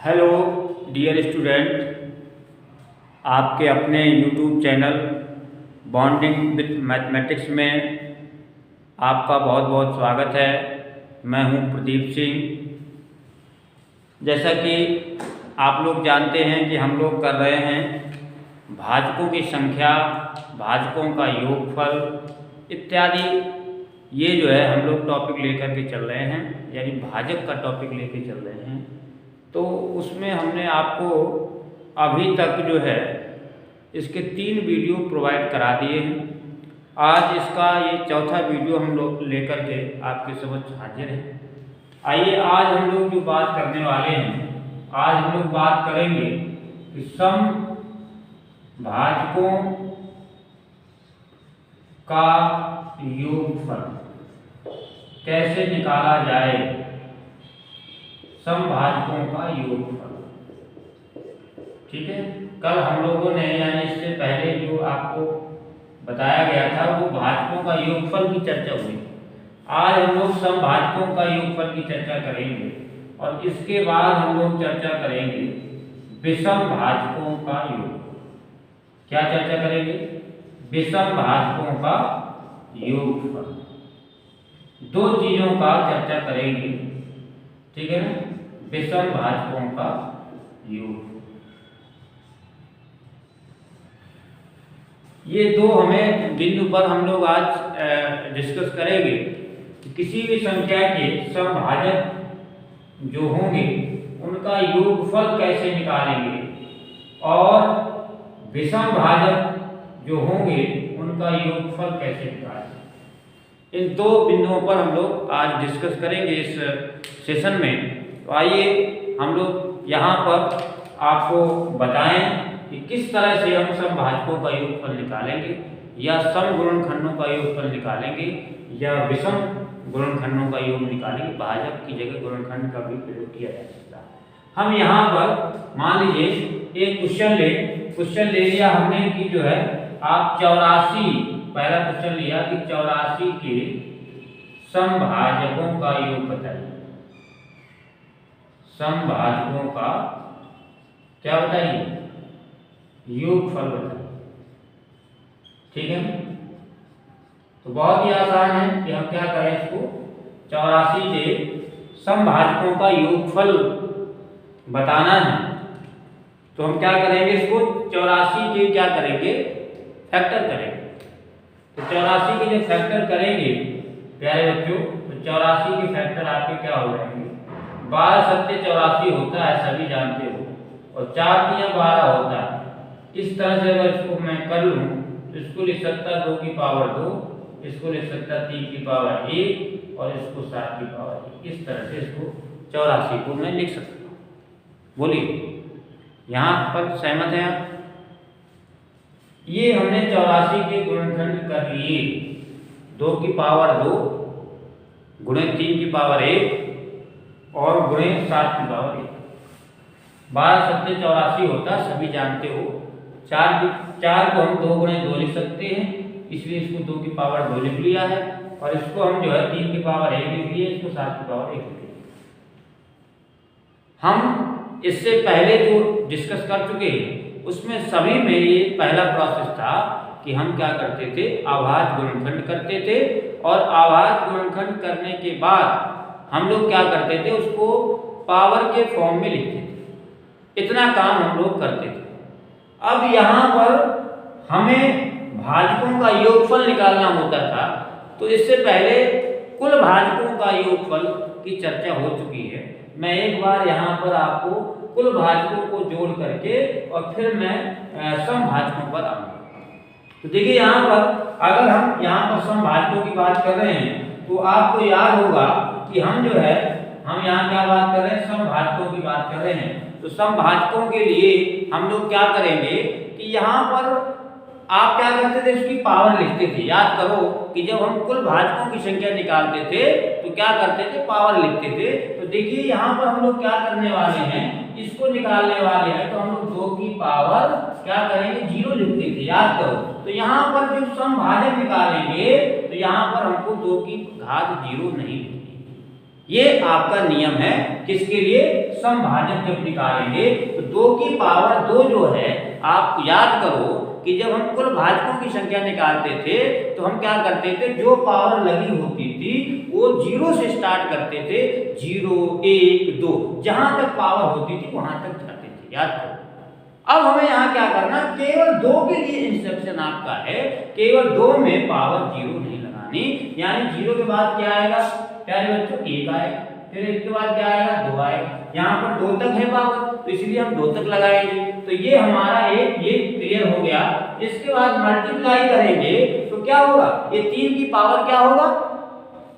Hello dear student, आपके अपने YouTube channel bonding with mathematics में आपका बहुत बहुत स्वागत है। मैं हूं प्रदीप सिंह। जैसा कि आप लोग जानते हैं कि हम लोग कर रहे हैं भाजकों की संख्या, भाजकों का योगफल इत्यादि। ये जो है हम लोग टॉपिक लेकर के चल रहे हैं, यानी भाजक का टॉपिक लेके चल रहे हैं। तो उसमें हमने आपको अभी तक जो है इसके 3 वीडियो प्रोवाइड करा दिए हैं। आज इसका ये चौथा वीडियो हम लोग लेकर के आपके समक्ष हाजिर हैं। आइए आज हम लोग जो बात करने वाले हैं, आज हम लोग बात करेंगे कि सम भाजकों का योगफल कैसे निकाला जाए। समभाजकों का योगफल, ठीक है। कल हम लोगों ने यानी इससे पहले जो आपको बताया गया था वो भाजकों का योगफल की चर्चा हुई। आज हम लोग समभाजकों का योगफल की चर्चा करेंगे और इसके बाद हम लोग चर्चा करेंगे विषम भाजकों का योगफल। क्या चर्चा करेंगे? विषम भाजकों का योगफल। 2 चीजों का चर्चा करेंगे, ठीक है ना। विषम भाजकों का योग, ये 2 हमें बिंदु पर हम लोग आज डिस्कस करेंगे कि किसी भी संख्या के समभाजक जो होंगे उनका योगफल कैसे निकालेंगे और विषम भाजक जो होंगे उनका योगफल कैसे निकालेंगे। इन 2 बिंदुओं पर हम लोग आज डिस्कस करेंगे इस सेशन में। तो आइए हम लोग यहाँ पर आपको बताएं कि किस तरह से हम समभाजकों का योगफल निकालेंगे, या सम गुणनखंडों का योगफल निकालेंगे, या विषम गुणनखंडों का योग निकालेंगे। भाजक की जगह गुणनखंड का भी प्रयोग किया जा सकता है। हम यहाँ पर मान लीजिए एक क्वेश्चन ले लिया हमने कि जो है आप 84, पहला क्वेश्चन लिया कि 84 के समभाजकों का योग बताइए। समभाजकों का क्या बताइए? योगफल बताइए, ठीक है। तो बहुत ही आसान है कि हम क्या करें, इसको 84 के समभाजकों का योगफल बताना है। तो हम क्या करेंगे, इसको 84 के क्या करेंगे, फैक्टर करेंगे। तो 84 के जब फैक्टर करेंगे प्यारे बच्चों, तो 84 के फैक्टर आपके क्या हो जाएंगे, 12 सत्ते 84 होता है, सभी जानते हो, और 4 तिया 12 होता है। इस तरह से अगर इसको मैं कर लूँ तो इसको लिख सकता 2 की पावर 2, इसको लिख सकता 3 की पावर 1 और इसको 7 की पावर 1। इस तरह से इसको 84 को मैं लिख सकता हूँ। बोलिए, यहाँ पर सहमत हैं आप? ये हमने 84 के गुणनखंड कर लिए। 2 की पावर 2 गुणे 3 की पावर 1 और गुणे 7 की पावर 1। 12 सत्ते 84 होता, सभी जानते हो। 4 को हम 2 गुणे 2 लिख सकते हैं, इसलिए इसको 2 की पावर 2 लिख लिया है, और इसको हम जो है 3 की पावर 1 लिख लिए, इसको 7 की पावर 1 लिख लिया। हम इससे पहले जो डिस्कस कर चुके हैं उसमें सभी में ये पहला प्रोसेस था कि हम क्या करते थे, अभाज्य गुणनखंड करते थे, और अभाज्य गुणनखंड करने के बाद हम लोग क्या करते थे, उसको पावर के फॉर्म में लिखते थे। इतना काम हम लोग करते थे। अब यहाँ पर हमें भाजकों का योगफल निकालना होता था, तो इससे पहले कुल भाजकों का योगफल की चर्चा हो चुकी है। मैं एक बार यहाँ पर आपको कुल भाजकों को जोड़ करके और फिर मैं समभाजकों पर आऊँगा। तो देखिए यहाँ पर अगर हम यहाँ पर समभाजकों की बात कर रहे हैं तो आपको याद होगा कि हम जो है हम यहाँ क्या बात कर रहे हैं, समभाजकों की बात कर रहे हैं। तो समभाजकों के लिए हम लोग क्या करेंगे कि यहाँ पर आप क्या करते थे, उसकी पावर लिखते थे। याद करो कि जब हम कुल भाजकों की संख्या निकालते थे तो क्या करते थे, पावर लिखते थे। तो देखिए यहाँ पर हम लोग क्या करने वाले हैं, इसको निकालने वाले हैं, तो हम लोग 2 की पावर क्या करेंगे, 0 लिखते थे। याद करो, तो यहाँ पर जब समभाजक निकालेंगे तो यहाँ पर हमको 2 की घात 0 नहीं लिखनी। ये आपका नियम है किसके लिए, समभाजक जब निकालेंगे तो 2 की पावर 2 जो है, आप याद करो कि जब हम कुल भाजकों की संख्या निकालते थे तो हम क्या करते थे, जो पावर लगी होती थी वो 0 से स्टार्ट करते थे, 0 1 2 जहां तक पावर होती थी वहां तक जाते थे, याद करो। अब हमें यहाँ क्या करना, केवल 2 के लिए इंस्ट्रक्शन आपका है, केवल 2 में पावर 0 नहीं लगानी, यानी 0 के बाद क्या आएगा प्यारे बच्चों, 1 आएगा, फिर इसके बाद क्या आएगा, 2 आएगा। यहाँ पर 2 तक है पावर तो इसलिए हम 2 तक लगाएंगे, तो ये हमारा ये क्लियर हो गया। इसके बाद मल्टीप्लाई करेंगे तो क्या होगा, ये 3 की पावर क्या होगा,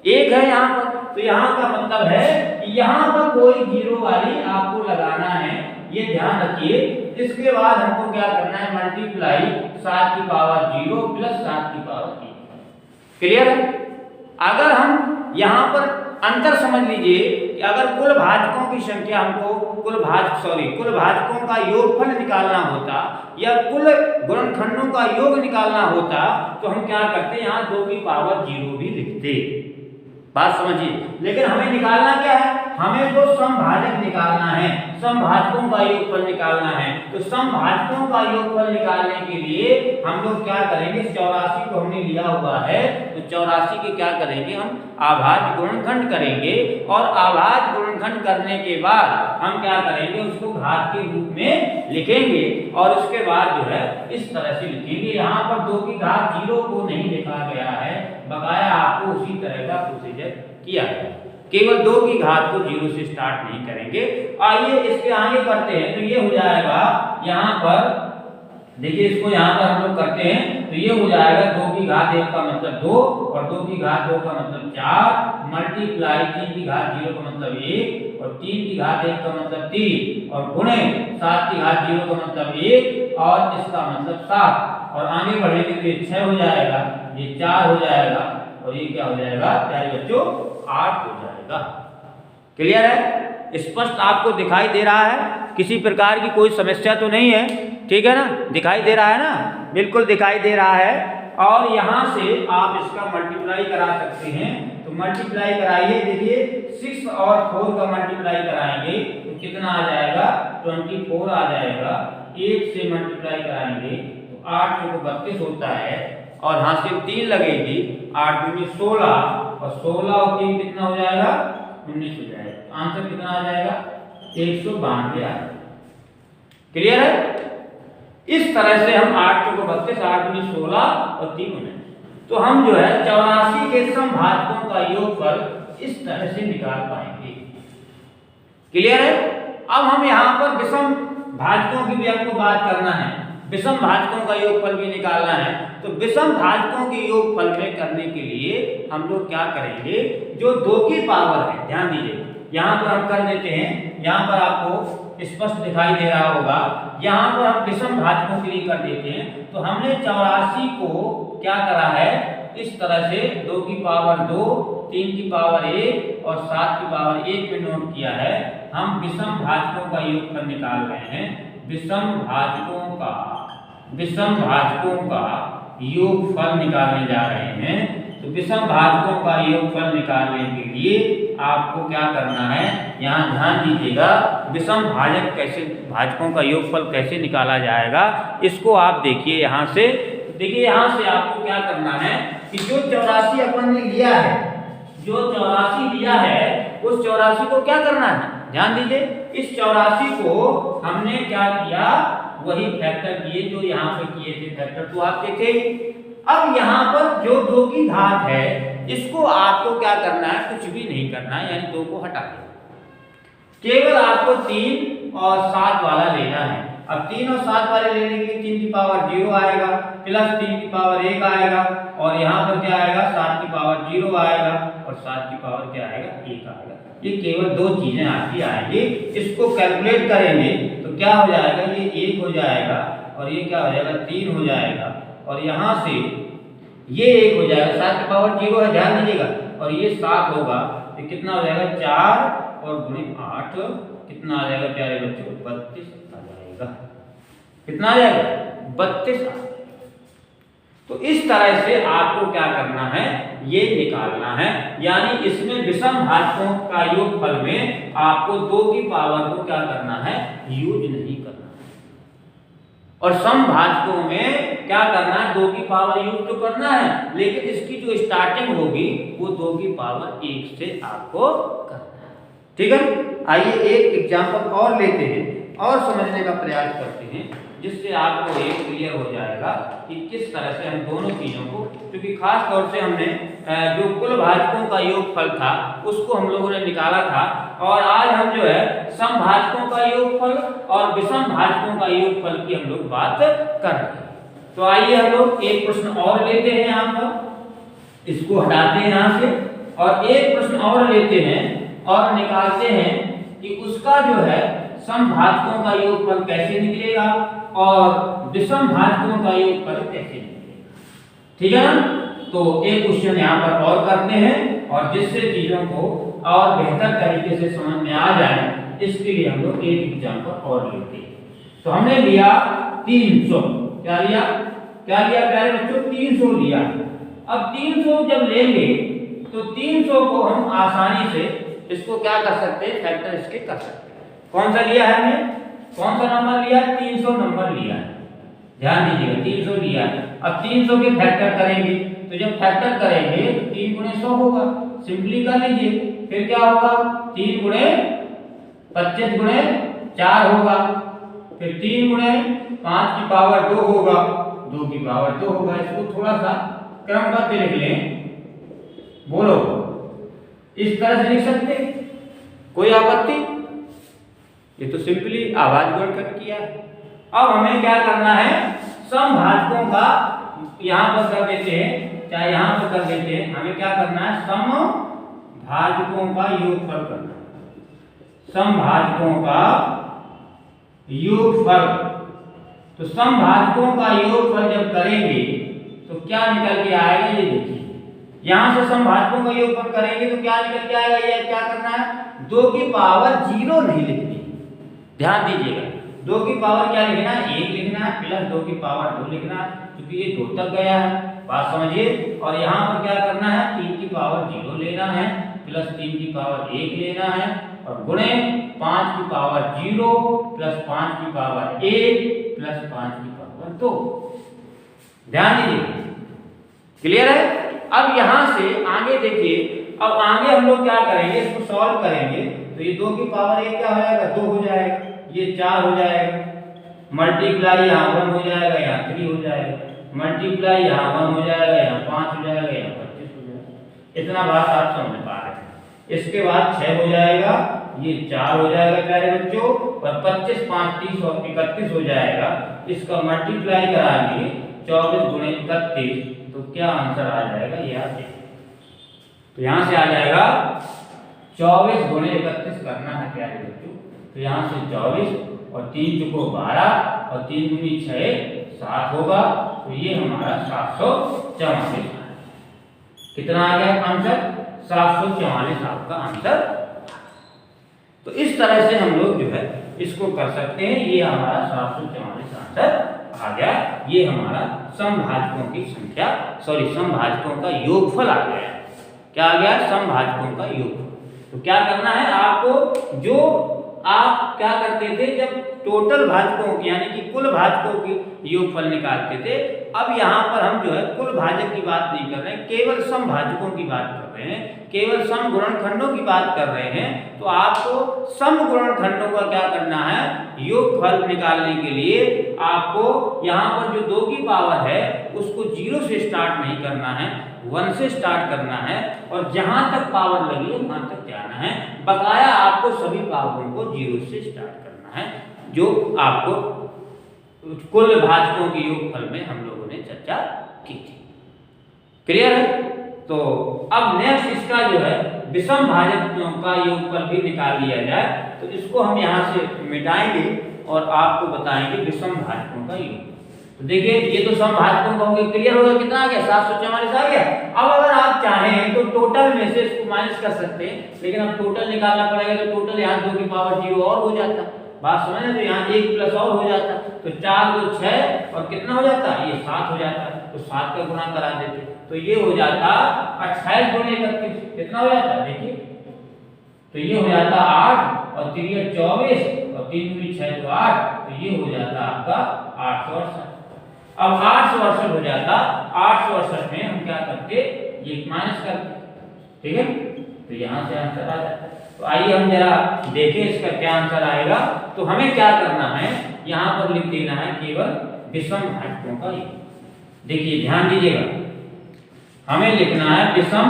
1 है यहाँ पर, तो यहाँ का मतलब है कि यहाँ पर कोई 0 वाली आपको लगाना है, ये ध्यान रखिए। इसके बाद हमको क्या करना है, मल्टीप्लाई 7 की पावर 0 प्लस 7 की पावर 3। क्लियर है। अगर हम यहाँ पर अंतर समझ लीजिए कि अगर कुल भाजकों की संख्या हमको कुल भाजकों का योगफल निकालना होता या कुल गुणनखंडों का योग निकालना होता तो हम क्या करते, यहाँ 2 की पावर 0 भी लिखते। बात समझिए। लेकिन हमें निकालना क्या है, हमें तो समभाजक निकालना है, समभाजकों का योगफल निकालना है। तो समभाजकों का योगफल निकालने के लिए हम लोग क्या करेंगे, 84 को हमने लिया हुआ है तो 84 के क्या करेंगे, हम अभाज्य गुणनखंड करेंगे और अभाज्य गुणनखंड करने के बाद हम क्या करेंगे, उसको घात के रूप में लिखेंगे और उसके बाद जो है इस तरह से लिखेंगे। यहाँ पर 2 की घात 0 को नहीं लिखा गया है, बकाया आपको उसी तरह का प्रोसीजर किया है, केवल 2 की घात को 0 से स्टार्ट नहीं करेंगे। आइए इसके आगे करते हैं, तो ये हो जाएगा यहाँ पर देखिए, इसको यहाँ पर हम लोग करते हैं तो ये हो जाएगा 2 की घात 1 का मतलब 2 और 2 की घात 2 का मतलब 4 मल्टीप्लाई 3 की घात 0 का मतलब 1 और 3 की घात 1 का मतलब 3 और गुणे 7 की घात 0 का मतलब 1 और इसका मतलब 7 और आगे बढ़ेंगे तो ये 6 हो जाएगा, ये 4 हो जाएगा और ये क्या हो जाएगा प्यारे बच्चों 8 हो जाएगा। क्लियर है, स्पष्ट आपको दिखाई दे रहा है, किसी प्रकार की कोई समस्या तो नहीं है, ठीक है ना, दिखाई दे रहा है ना, बिल्कुल दिखाई दे रहा है। और यहाँ से आप इसका मल्टीप्लाई करा सकते हैं, तो मल्टीप्लाई कराइए, देखिए 6 और 4 का मल्टीप्लाई कराएंगे तो कितना आ जाएगा 24 आ जाएगा। 1 से मल्टीप्लाई कराएंगे तो 8 को 32 होता है और यहाँ से 3 लगेगी, 8 दूनी 16 और 16 और 3 कितना हो जाएगा 19 हो जाएगा। आंसर कितना आ जाएगा 192 आ जाएगा। क्लियर है। इस तरह से हम 8 को 32 8 दूनी 16 और 3 19, तो हम जो है 84 के समभाजकों का योगफल इस तरह से निकाल पाएंगे। क्लियर है। अब हम यहाँ पर विषम भाजकों की भी हमको बात करना है, विषम भाजकों का योगफल भी निकालना है। तो विषम भाजकों के योगफल में करने के लिए हम लोग क्या करेंगे, जो 2 की पावर है, ध्यान दीजिए यहाँ पर हम कर देते हैं, यहाँ पर आपको स्पष्ट दिखाई दे रहा होगा, यहाँ पर हम विषम भाजकों के लिए कर देते हैं। तो हमने 84 को क्या करा है, इस तरह से 2 की पावर 2 3 की पावर 1 और 7 की पावर 1 में नोट किया है। हम विषम भाजकों का योगफल निकाल रहे हैं, विषम भाजकों का योगफल निकालने जा रहे हैं। तो विषम भाजकों का योगफल निकालने के लिए आपको क्या करना है, यहाँ ध्यान दीजिएगा, विषम भाजकों का योगफल कैसे निकाला जाएगा इसको आप देखिए। यहाँ से देखिए, यहाँ से आपको क्या करना है कि जो 84 अपन ने लिया है, जो 84 लिया है उस 84 को क्या करना है, ध्यान दीजिए, इस 84 को हमने क्या किया, वही फैक्टर किए जो यहाँ पे किए थे, फैक्टर तो आपके थे। अब यहाँ पर जो 2 की घात है इसको आपको क्या करना है, कुछ भी नहीं करना है, यानी 2 को हटा देना, केवल आपको 3 और 7 वाला लेना है। अब 3 और 7 वाले लेने के लिए 3 की पावर 0 आएगा प्लस 3 की पावर 1 आएगा और यहाँ पर क्या आएगा 7 की पावर 0 आएगा और 7 की पावर क्या आएगा 1 आएगा। ये केवल 2 चीजें आपकी आएगी। इसको कैलकुलेट करेंगे तो क्या हो जाएगा, ये 1 हो जाएगा और ये क्या हो जाएगा 3 हो जाएगा और यहाँ से ये 1 हो जाएगा, 7 की पावर 0 है, ध्यान दीजिएगा, और ये 7 होगा तो कितना हो जाएगा 4 और गुणे 8 कितना आ जाएगा प्यारे बच्चों 32 आ जाएगा। कितना आ जाएगा 32 आ जाएगा। तो इस तरह से आपको क्या करना है, ये निकालना है। यानी इसमें विषम भाजकों का योगफल में आपको 2 की पावर को क्या करना है, यूज नहीं करना। और समभाजकों में क्या करना है, 2 की पावर यूज तो करना है, लेकिन इसकी जो स्टार्टिंग होगी वो 2 की पावर 1 से आपको करना है। ठीक है, आइए एक एग्जांपल और लेते हैं और समझने का प्रयास करते हैं, जिससे आपको ये क्लियर हो जाएगा कि किस तरह से हम दोनों चीजों को, क्योंकि खास तौर से हमने जो कुल भाजकों का योगफल था उसको हम लोगों ने निकाला था, और आज हम जो है समभाजकों का योगफल और विषम भाजकों का योगफल की हम लोग बात कर रहे हैं। तो आइए हम लोग एक प्रश्न और लेते हैं, यहाँ पर इसको हटाते हैं यहाँ से, और एक प्रश्न और लेते हैं और निकालते हैं कि उसका जो है समभाजकों का योगफल कैसे निकलेगा और विषम भाजकों का योगफल कैसे निकलेगा। ठीक है ना, तो एक क्वेश्चन यहाँ पर और करते हैं, और जिससे चीजों को और बेहतर तरीके से समझ में आ जाए, इसके लिए हम लोग एक एग्जांपल और लेते हैं। तो हमने लिया 300, क्या लिया प्यारे बच्चों, 300 लिया। अब 300 जब लेंगे तो 300 को हम आसानी से इसको क्या कर सकते हैं, फैक्टर इसके कर सकते हैं। कौन सा लिया है हमने, कौन सा नंबर लिया, 300 नंबर लिया है, ध्यान दीजिएगा 300 लिया। अब 300 के फैक्टर करेंगे, तो जब फैक्टर करेंगे तो 3 गुणे 100 होगा, सिंपली कर लीजिए। फिर क्या होगा, 3 गुणे 25 गुणे 4 होगा, फिर 3 गुणे 5 की पावर 2 होगा, 2 की पावर 2 होगा। इसको थोड़ा सा क्रमबद्ध लिख लें, बोलो इस तरह से लिख सकते, कोई आपत्ति, ये तो सिंपली आवाज बढ़कर किया। अब हमें क्या करना है, समभाजकों का यहां पर कर देते हैं, चाहे यहां पर कर देते हैं, हमें क्या करना है, समभाजकों का योगफल करना है, समभाजकों का योगफल। तो समभाजकों का योगफल जब करेंगे तो क्या निकल के आएगा, ये देखिए, यहां से समभाजकों का योगफल करेंगे तो क्या निकल के आएगा, ये क्या करना है, 2 की पावर 0 नहीं लिखनी, ध्यान दीजिएगा, 2 की पावर क्या लिखना है, 1 लिखना है, प्लस 2 की पावर 2 लिखना है, क्योंकि ये 2 तक गया है, बात समझिए। और यहाँ पर क्या करना है, 3 की पावर 0 लेना है, प्लस 3 की पावर 1 लेना है, और गुणे 5 की पावर 0 प्लस 5 की पावर 1 प्लस 5 की पावर 2, ध्यान दीजिए, क्लियर है। अब यहाँ से आगे देखिए, अब आगे हम लोग क्या करेंगे, इसको सॉल्व करेंगे, तो ये 2 की पावर 1 क्या हो जाएगा, 2 हो जाएगा, ये 4 हो जाएगा, मल्टीप्लाई यहाँ 1 हो जाएगा, यहाँ 3 हो जाएगा, मल्टीप्लाई यहाँ 1 हो जाएगा, यहाँ 5 हो जाएगा, यहाँ 25 हो जाएगा। इतना बात आप समझ पा रहे हैं। इसके बाद 6 हो जाएगा, ये 4 हो जाएगा प्यारे बच्चों, और 25 5 30 और 31 हो जाएगा। इसका मल्टीप्लाई कराएंगे 24 गुणे 31, तो क्या आंसर आ जाएगा, ये आप देखिए, तो यहाँ से आ जाएगा 24 गुणे 31 करना है प्यारे बच्चों, तो यहाँ से 24 और 3 चुको 12 और 3 दूनी 6 7 होगा, तो ये हमारा 744 कितना आ गया आंसर, 744 आपका आंसर। तो इस तरह से हम लोग जो है इसको कर सकते हैं, ये हमारा 744 आंसर आ गया, ये हमारा समभाजकों की संख्या, समभाजकों का योगफल आ गया। क्या आ गया, समभाजकों का योगफल। तो क्या करना है आपको, जो आप क्या करते थे जब टोटल भाजकों की यानी कि कुल भाजकों की योगफल निकालते थे, अब यहाँ पर हम जो है कुल भाजक की बात नहीं कर रहे हैं, केवल समभाजकों की बात कर रहे हैं, केवल सम गुणनखंडों की बात कर रहे हैं। तो आपको सम गुणनखंडों का क्या करना है, योगफल निकालने के लिए आपको यहाँ पर जो 2 की पावर है उसको 0 से स्टार्ट नहीं करना है, 1 से स्टार्ट करना है, और जहां तक पावर लगी वहां तक जाना है। बकाया आपको सभी पावरों को 0 से स्टार्ट करना है, जो आपको कुल भाजकों के योगफल में हम लोगों ने चर्चा की थी। क्लियर है। तो अब नेक्स्ट इसका जो है विषम भाजकों का योगफल भी निकाल लिया जाए, तो इसको हम यहाँ से मिटाएंगे और आपको बताएंगे विषम भाजकों का योगफल। तो देखिए ये तो समभाजकों का हो गया, क्लियर हो गया, कितना आ गया, 744 आ गया। अब अगर आप चाहें तो टोटल में से इसको माइनस कर सकते हैं, लेकिन अब टोटल निकालना पड़ेगा, तो टोटल यहाँ 2 की पावर 0 और हो जाता, बात समझ में? तो यहाँ 1 प्लस और हो जाता, तो 4 2 6 और कितना हो जाता, ये 7 हो जाता, तो 7 का गुणा करा देते, तो ये हो जाता 28 गुणे 31, कितना हो जाता देखिए, तो ये हो जाता 8 और 3 24 और 3 दूनी 6 तो 8, तो ये हो जाता आपका 868। अब 868 हो जाता, 868 में हम क्या करते, ये माइनस करते, ठीक है, तो यहाँ से आंसर आ जाता है। तो आइए हम जरा देखें इसका क्या आंसर आएगा। तो हमें क्या करना है, यहाँ पर लिख देना है केवल विषम भाजकों का योग। देखिए ध्यान दीजिएगा, हमें लिखना है विषम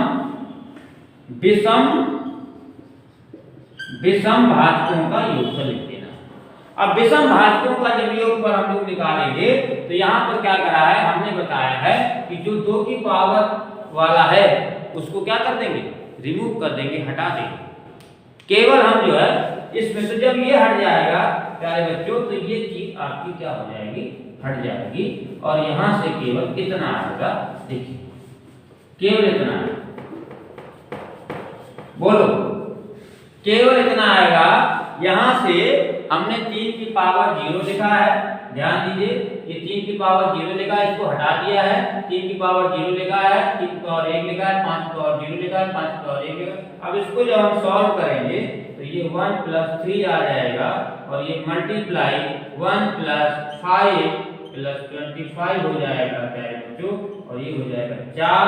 भाजकों का योगफल लिख देना। अब विषम भाजकों का जब योगफल हम लोग निकालेंगे तो यहाँ पर क्या करा है, हमने बताया है कि जो 2 की पावर वाला है उसको क्या कर देंगे, रिमूव कर देंगे, हटा देंगे। केवल हम जो है इसमें, तो जब ये हट जाएगा प्यारे बच्चों, तो ये चीज आपकी क्या हो जाएगी, हट जाएगी, और यहां से केवल इतना आएगा। देखिए केवल इतना आएगा, बोलो केवल इतना आएगा। यहां से हमने 3 की पावर 0 लिखा है, ध्यान दीजिए, ये 3 की पावर 0 लिखा है, इसको हटा दिया है, 3 की पावर 0 लिखा है, 3 की पावर 1 लिखा है, 5 की पावर 0 लिखा है, 5 की पावर 1 लिखा है। अब इसको जब हम सॉल्व करेंगे तो ये 1 + 3 आ जाएगा, और ये मल्टीप्लाई 1 + 5 + 25 हो जाएगा प्यारे बच्चों, और ये हो जाएगा 4,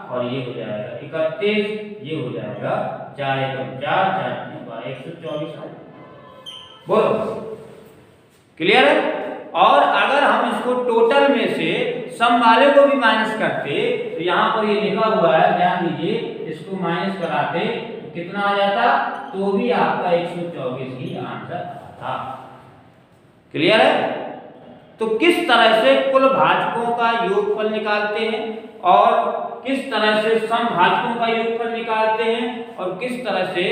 और ये हो जाएगा 31, ये हो जाएगा 4 × 4 4 × 12 124। बोलो क्लियर है? और अगर हम इसको टोटल में से सम वाले को भी माइनस करते, तो यहाँ पर ये लिखा हुआ है, ध्यान दीजिए, इसको माइनस कराते तो कितना आ जाता, तो भी आपका 124 ही आंसर था। क्लियर है? तो किस तरह से कुल भाजकों का योगफल निकालते हैं, और किस तरह से सम भाजकों का योगफल निकालते हैं, और किस तरह से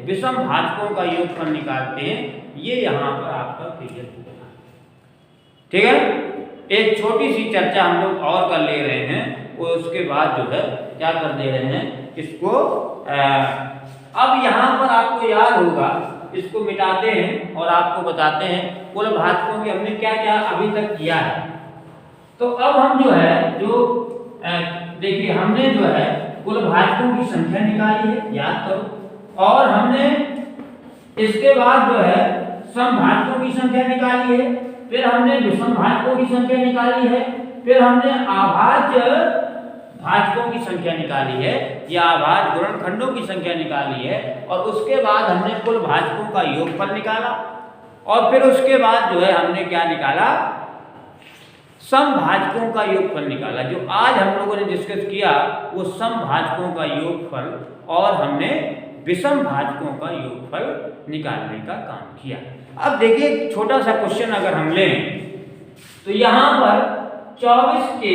विषम भाजकों का योगफल निकालते हैं, ये यहाँ पर आपका क्लियर होगा। ठीक है, एक छोटी सी चर्चा हम लोग और कर ले रहे हैं, वो उसके बाद जो है क्या कर दे रहे हैं इसको। अब यहाँ पर आपको याद होगा, इसको मिटाते हैं और आपको बताते हैं कुल भाजकों के हमने क्या क्या अभी तक किया है। तो अब हम जो है, जो देखिए हमने जो है कुल भाजकों की संख्या निकाली है, याद करो, और हमने इसके बाद जो है सम भाजकों की संख्या निकाली है, फिर हमने विषम भाजकों की संख्या निकाली है, फिर हमने अभाज्य भाजकों की संख्या निकाली है या अभाज्य गुणनखंडों की संख्या निकाली है, और उसके बाद हमने कुल भाजकों का योगफल निकाला, और फिर उसके बाद जो है हमने क्या निकाला, सम भाजकों का योगफल निकाला। जो आज हम लोगों ने डिस्कस किया वो सम भाजकों का योगफल, और हमने विषम भाजकों का योगफल निकालने का काम किया। अब देखिए छोटा सा क्वेश्चन अगर हम लें, तो यहाँ पर 24 के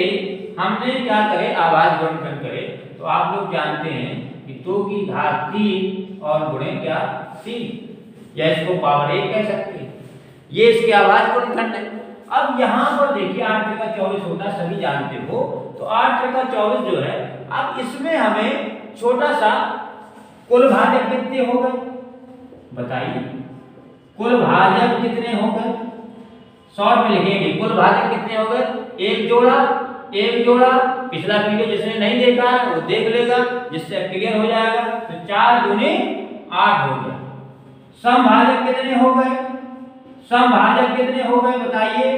हमने क्या करे, अभाज्य गुणनखंड करे, तो आप लोग जानते हैं कि 2 की घात 3 और गुणे क्या 3, या इसको पावर 1 कह सकते हैं, ये इसके अभाज्य गुणनखंड है। अब यहाँ पर देखिए 8 × 24 होता है, सभी जानते हो, तो 8 × 24 जो है, अब इसमें हमें छोटा सा कुल भाजक कितने हो गए बताइए, कुल भाजक कितने हो गए, शॉर्ट में लिखेंगे, कुल भाजक कितने हो गए, एक जोड़ा, पिछला वीडियो जिसने नहीं देखा है वो देख लेगा, जिससे क्लियर हो जाएगा। तो 4 दूनी 8 हो गए। सम भाजक कितने हो गए, सम भाजक कितने हो गए बताइए,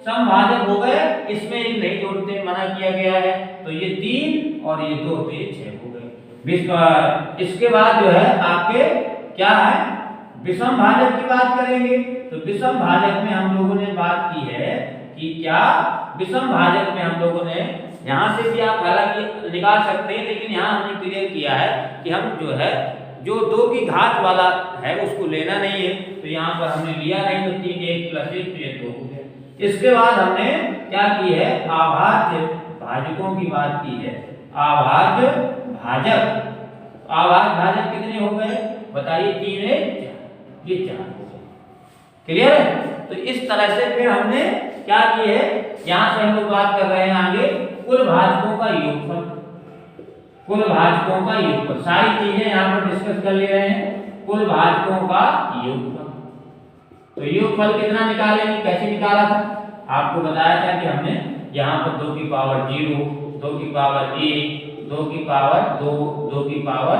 सम भाजक हो गए, इसमें एक नहीं जोड़ते, मना किया गया है, तो ये 3 और ये 2, तो ये 6 हो गए। इसके बाद जो है आपके क्या है, विषम भाजक की बात करेंगे। तो विषम भाजक में हम लोगों ने बात की है कि क्या, विषम भाजक में हम लोगों ने, यहाँ से भी आप हालांकि निकाल सकते हैं, लेकिन यहाँ हमने क्लियर किया है कि हम जो है जो 2 की घात वाला है उसको लेना नहीं है, तो यहाँ पर हमने लिया नहीं, तो 3 1 + 1 तो ये 2 हो गया। इसके बाद हमने क्या की है, अभाज्य भाजकों की बात की है, अभाज्य भाजक। अभाज्य भाजक कितने हो गए बताइए, 3 1 4, ये 4 हो गए। क्लियर है? तो इस तरह से फिर हमने क्या की है, यहाँ से हम लोग बात कर रहे हैं आगे कुल भाजकों का योगफल, कुल भाजकों का योगफल, सारी चीजें यहाँ पर डिस्कस कर ले रहे हैं, कुल भाजकों का योगफल। तो योगफल कितना निकालेंगे, कैसे निकाला था, आपको बताया था कि हमने यहाँ पर 2 की पावर 0, 2 की पावर 1, 2 की पावर 2, 2 की पावर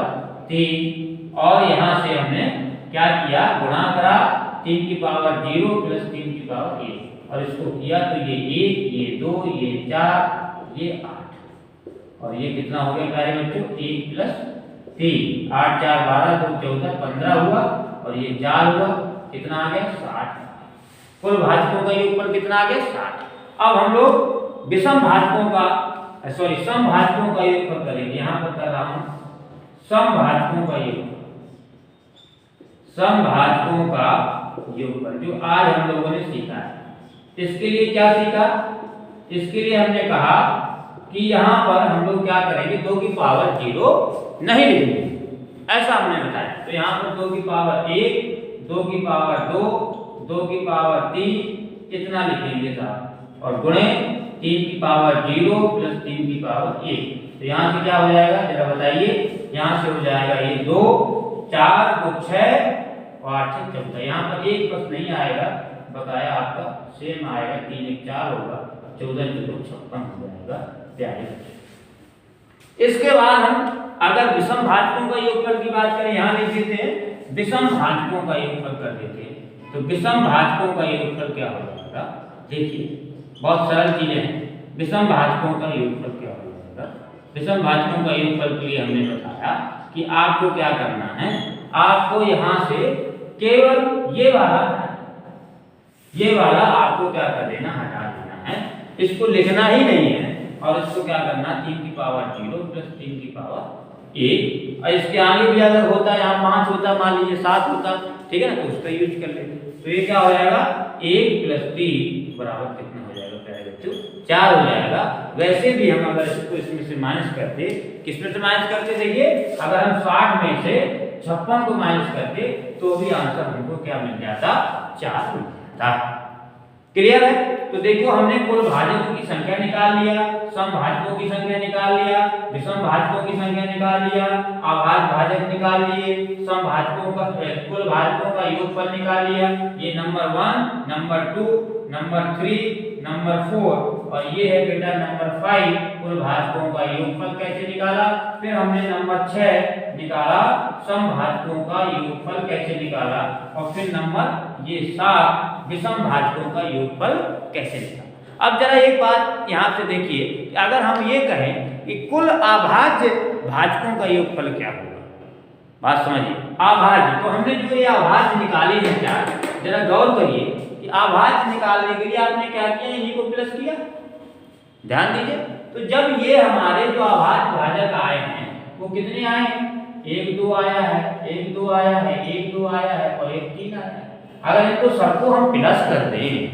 3 और यहाँ से हमने क्या किया, गुणा करा 3 की पावर 0 प्लस 3 की पावर 1 और इसको किया तो ये 1, ये 2, ये 4, ये 8 और ये कितना हो गया प्यारे बच्चों, 1 प्लस 3, 8 4 12 2 14 15 हुआ और ये 4 हुआ, कितना आ गया 60। कुल भाजकों का योगफल कितना आ गया 60। अब हम लोग विषम भाजकों का सम भाजकों का योगफल करेंगे। यहाँ पर कर रहा हूं सम भाजकों का योगफल, सम भाजकों का योगफल जो आज हम लोगों ने सीखा है। इसके लिए क्या सीखा, इसके लिए हमने कहा कि यहाँ पर हम लोग क्या करेंगे, 2 की पावर 0 नहीं लिखेंगे, ऐसा हमने बताया। तो यहाँ पर 2 की पावर 1, 2 की पावर 2, 2 की पावर 3 इतना लिखेंगे साहब और गुणे 3 की पावर 0 प्लस 3 की पावर 1। तो यहाँ से क्या हो जाएगा जरा बताइए, यहाँ से हो जाएगा ये 2 4 को 6 और 8 से 14। यहाँ पर एक बस नहीं आएगा, बकाया आपका सेम आएगा, 3 1 4 होगा, 14 2 56 हो जाएगा प्यारे। इसके बाद हम अगर विषम भाजकों का योगफल की बात करें, यहाँ लिख देते हैं विषम भाजकों का योगफल कर देते हैं। तो विषम भाजकों का योगफल क्या हो जाएगा, देखिए बहुत सरल चीजें हैं। विषम भाजकों का योगफल क्या हो जाएगा, विषम भाजकों का योगफल के लिए हमने बताया कि आपको क्या करना है, आपको यहाँ से केवल ये वाला आपको क्या कर देना, हटा देना है, इसको लिखना ही नहीं है और इसको क्या करना, 3 की पावर 0 प्लस 3 की पावर 1 और इसके आगे भी अगर होता है, यहाँ 5 होता, मान लीजिए 7 होता, ठीक है ना, तो उसका यूज कर लेते। तो ये क्या हो जाएगा 1 प्लस 3 बराबर कितना हो जाएगा प्यारे बच्चों, 4 हो जाएगा। वैसे भी हम अगर इसको इसमें से माइनस करते, किसमें से माइनस करते, देखिए अगर हम 60 में से 56 को माइनस करते तो भी आंसर हमको क्या मिल जाता, 4 मिल जाता। क्लियर है। तो देखो हमने कुल भाजकों की संख्या निकाल लिया, सम भाजकों की संख्या निकाल लिया, विषम भाजकों की संख्या निकाल लिया, अभाज्य भाजक निकाल लिए, सम भाजकों का कुल भाजकों का योगफल निकाल लिया। ये नंबर 1, नंबर 2, नंबर 3, नंबर 4 और ये है बेटा नंबर 5 कुल भाजकों का योगफल कैसे निकाला। फिर हमने नंबर 6 निकाला सम भाजकों का योगफल कैसे निकाला और फिर नंबर ये 7 विषम भाजकों का योगफल कैसे निकाला। अब जरा एक बात यहाँ से देखिए कि अगर हम ये कहें कि कुल अभाज्य भाजकों का योगफल क्या होगा, बात समझिए। अभाज्य, तो हमने जो ये अभाज्य निकाले हैं क्या, जरा गौर करिए कि अभाज्य निकालने के लिए आपने क्या किया, इन्हीं को प्लस किया, ध्यान दीजिए। तो जब ये हमारे जो अभाज्य भाजक आए हैं वो कितने आए हैं, 1 2 आया है, 1 2 आया है, 1 2 आया है और 1 3 आया है। अगर इनको सबको हम प्लस कर दें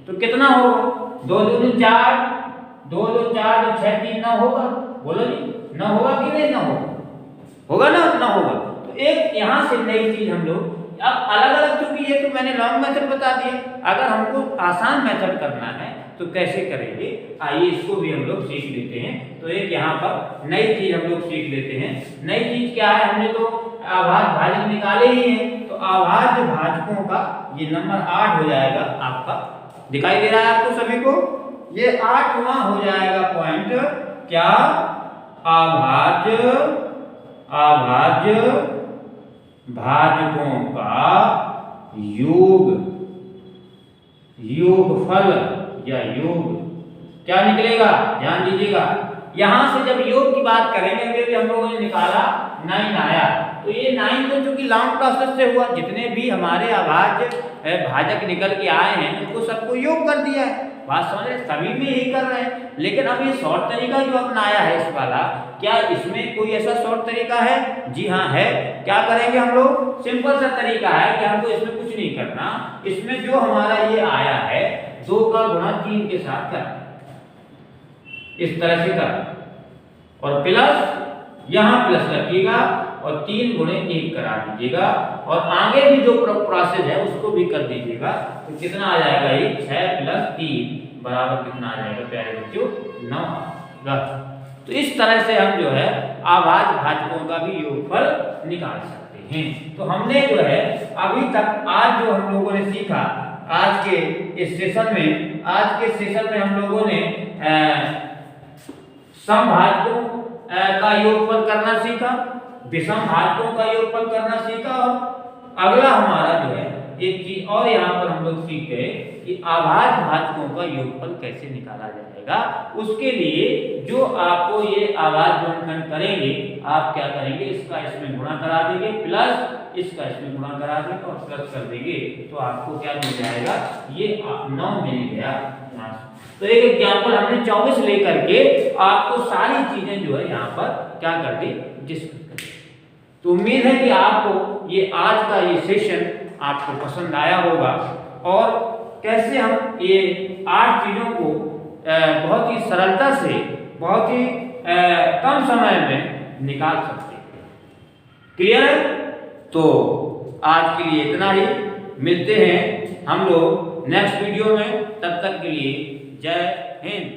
तो कितना होगा, 2 2 4, 2 2 4 2 6 3 9 होगा, बोलो जी, न होगा कि नहीं, न होगा, होगा ना, न होगा। तो एक यहाँ से नई चीज हम लोग अब अलग अलग, क्योंकि ये तो मैंने लॉन्ग मेथड बता दिया, अगर हमको आसान मेथड करना है तो कैसे करेंगे, आइए इसको भी हम लोग सीख लेते हैं। तो एक यहाँ पर नई चीज हम लोग सीख लेते हैं। नई चीज क्या है, हमने तो अभाज्य भाजक निकाले ही हैं, तो अभाज्य भाजकों का ये नंबर 8 हो जाएगा आपका, दिखाई दे रहा है आपको सभी को, ये 8वां हो जाएगा पॉइंट, क्या, अभाज्य भाजकों का योगफल या योग क्या निकलेगा, ध्यान दीजिएगा। यहां से जब योग की बात करेंगे, अभी हम लोगों ने निकाला 9 आया, तो ये 9 तो चूंकि लॉन्ग प्रोसेस से हुआ, जितने भी हमारे अभाज्य भाजक निकल के आए हैं उनको सबको योग कर दिया है, बात समझ रहे, सभी में यही कर रहे हैं। लेकिन अब ये शॉर्ट तरीका जो अपनाया है इस वाला, क्या इसमें कोई ऐसा शॉर्ट तरीका है, जी हाँ है। क्या करेंगे हम लोग, सिंपल सा तरीका है कि हमको इसमें कुछ नहीं करना, इसमें जो हमारा ये आया है 2 का गुणा 3 के साथ कर, इस तरह से कर और प्लस यहाँ प्लस रखिएगा और 3 गुणे 1 करा दीजिएगा और आगे भी जो प्रोसेस है उसको भी कर दीजिएगा। तो कितना आ जाएगा, ये 6 प्लस 3 बराबर कितना आ जाएगा प्यारे बच्चों, 9 आएगा। तो इस तरह से हम जो है अभाज्य भाजकों का भी योगफल निकाल सकते हैं। तो हमने जो है अभी तक आज जो हम लोगों ने सीखा, आज के इस सेशन में हम लोगों ने समभाजकों का योगफल करना सीखा, विषम भाजकों का योगफल करना सीखा, और अगला हमारा जो है एक चीज और यहाँ पर हम लोग सीख गए कि अभाज्य भाजकों का योगफल कैसे निकाला जाएगा। उसके लिए जो आपको ये अभाज्य गुणनखंड करेंगे, आप क्या करेंगे, इसका इसमें गुणा करा देंगे प्लस इसका इसमें गुणा करा देंगे और प्लस कर देंगे, तो आपको क्या मिल जाएगा, ये 9 मिल गया। तो एक एग्जाम्पल हमने 24 लेकर के आपको सारी चीजें जो है यहाँ पर क्या कर दी, डिस्कस कर दी। तो उम्मीद है कि आपको ये आज का ये सेशन आपको पसंद आया होगा, और कैसे हम ये 8 चीजों को बहुत ही सरलता से, बहुत ही कम समय में निकाल सकते हैं। क्लियर है? तो आज के लिए इतना ही, मिलते हैं हम लोग नेक्स्ट वीडियो में, तब तक के लिए जय हिंद।